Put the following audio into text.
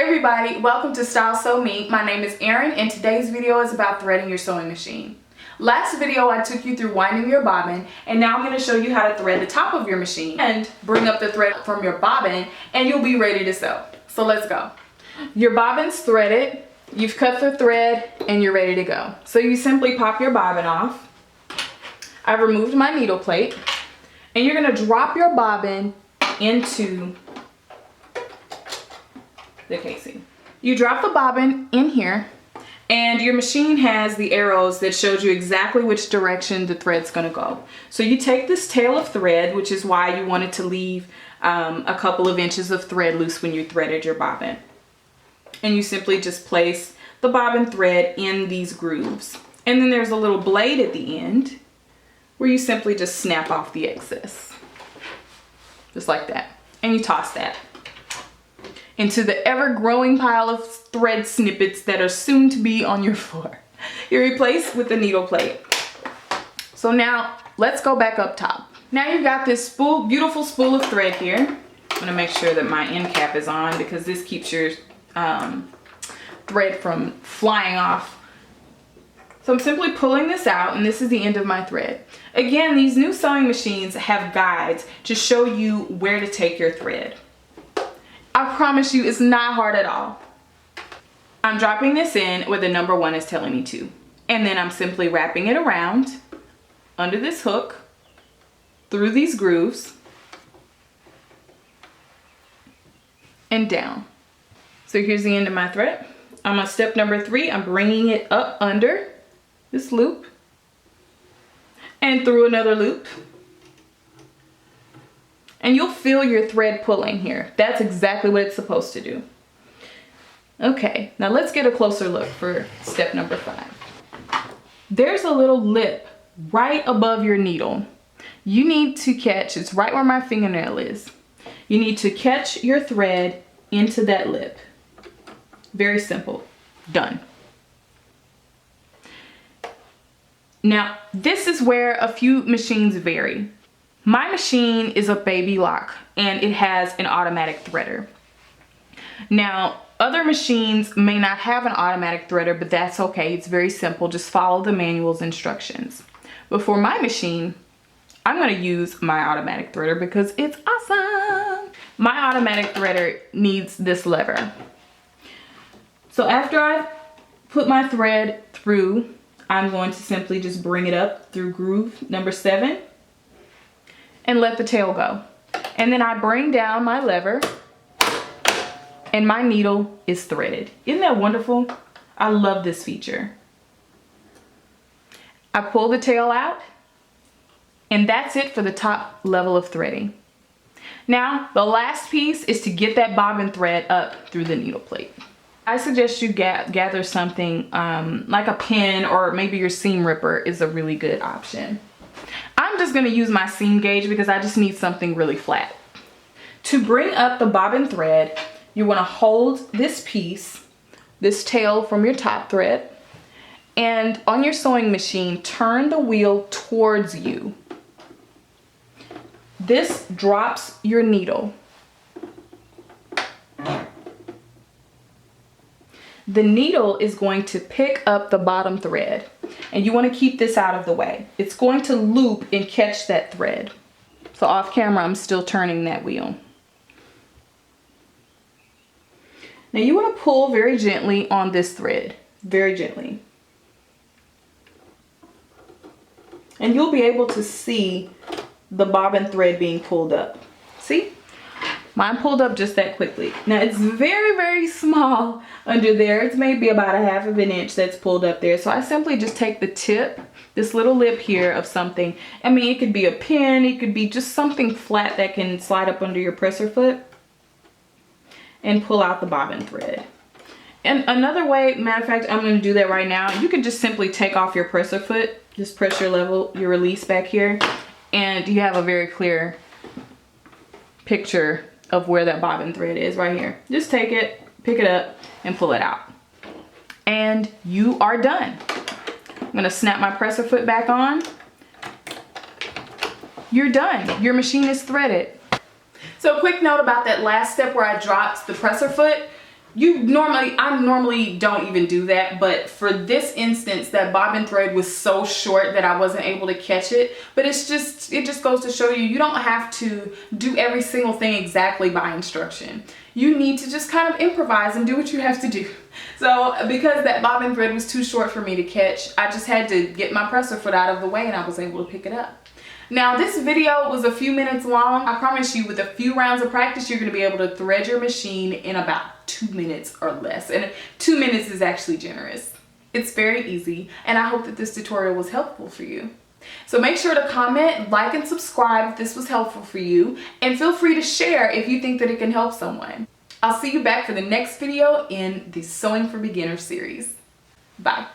everybody, welcome to Style Sew Me. My name is Erin and today's video is about threading your sewing machine. Last video I took you through winding your bobbin, and now I'm going to show you how to thread the top of your machine and bring up the thread from your bobbin and you'll be ready to sew. So let's go. Your bobbin's threaded, you've cut the thread, and you're ready to go. So you simply pop your bobbin off. I've removed my needle plate and you're going to drop your bobbin into the casing. You drop the bobbin in here and your machine has the arrows that shows you exactly which direction the thread's gonna go. So you take this tail of thread, which is why you wanted to leave a couple of inches of thread loose when you threaded your bobbin. And you simply just place the bobbin thread in these grooves. And then there's a little blade at the end where you simply just snap off the excess. Just like that. And you toss that into the ever-growing pile of thread snippets that are soon to be on your floor. You're replaced with the needle plate. So now let's go back up top. Now you've got this beautiful spool of thread here. I'm gonna make sure that my end cap is on because this keeps your thread from flying off. So I'm simply pulling this out, and this is the end of my thread. Again, these new sewing machines have guides to show you where to take your thread. I promise you, it's not hard at all. I'm dropping this in where the number 1 is telling me to. And then I'm simply wrapping it around under this hook, through these grooves, and down. So here's the end of my thread. I'm on step number 3. I'm bringing it up under this loop and through another loop. And you'll feel your thread pulling here. That's exactly what it's supposed to do. Okay, now let's get a closer look for step number 5. There's a little lip right above your needle. You need to catch, it's right where my fingernail is. You need to catch your thread into that lip. Very simple. Done. Now, this is where a few machines vary. My machine is a baby lock and it has an automatic threader. Now, other machines may not have an automatic threader, but that's okay. It's very simple. Just follow the manual's instructions. But for my machine, I'm going to use my automatic threader because it's awesome. My automatic threader needs this lever. So after I put my thread through, I'm going to simply just bring it up through groove number 7. And let the tail go. And then I bring down my lever and my needle is threaded. Isn't that wonderful? I love this feature. I pull the tail out and that's it for the top level of threading. Now, the last piece is to get that bobbin thread up through the needle plate. I suggest you gather something like a pin, or maybe your seam ripper is a really good option. I'm just going to use my seam gauge because I just need something really flat. To bring up the bobbin thread, you want to hold this piece, this tail from your top thread, and on your sewing machine, turn the wheel towards you. This drops your needle. The needle is going to pick up the bottom thread, and you want to keep this out of the way. It's going to loop and catch that thread. So off camera, I'm still turning that wheel. Now you want to pull very gently on this thread, very gently. And you'll be able to see the bobbin thread being pulled up. See? Mine pulled up just that quickly. Now it's very, very small under there. It's maybe about 1/2 of an inch that's pulled up there. So I simply just take the tip, this little lip here of something. I mean, it could be a pin, it could be just something flat that can slide up under your presser foot, and pull out the bobbin thread. And another way, matter of fact, I'm going to do that right now. You can just simply take off your presser foot, just press your release back here, and you have a very clear picture of where that bobbin thread is right here. Just take it, pick it up, and pull it out. And you are done. I'm gonna snap my presser foot back on. You're done. Your machine is threaded. So a quick note about that last step where I dropped the presser foot. I normally don't even do that, but for this instance, that bobbin thread was so short that I wasn't able to catch it. But it just goes to show you, you don't have to do every single thing exactly by instruction. You need to just kind of improvise and do what you have to do. So because that bobbin thread was too short for me to catch, I just had to get my presser foot out of the way and I was able to pick it up. Now this video was a few minutes long. I promise you, with a few rounds of practice, you're gonna be able to thread your machine in about 2 minutes or less. And 2 minutes is actually generous. It's very easy, and I hope that this tutorial was helpful for you. So make sure to comment, like, and subscribe if this was helpful for you, and feel free to share if you think that it can help someone. I'll see you back for the next video in the Sewing for Beginners series. Bye.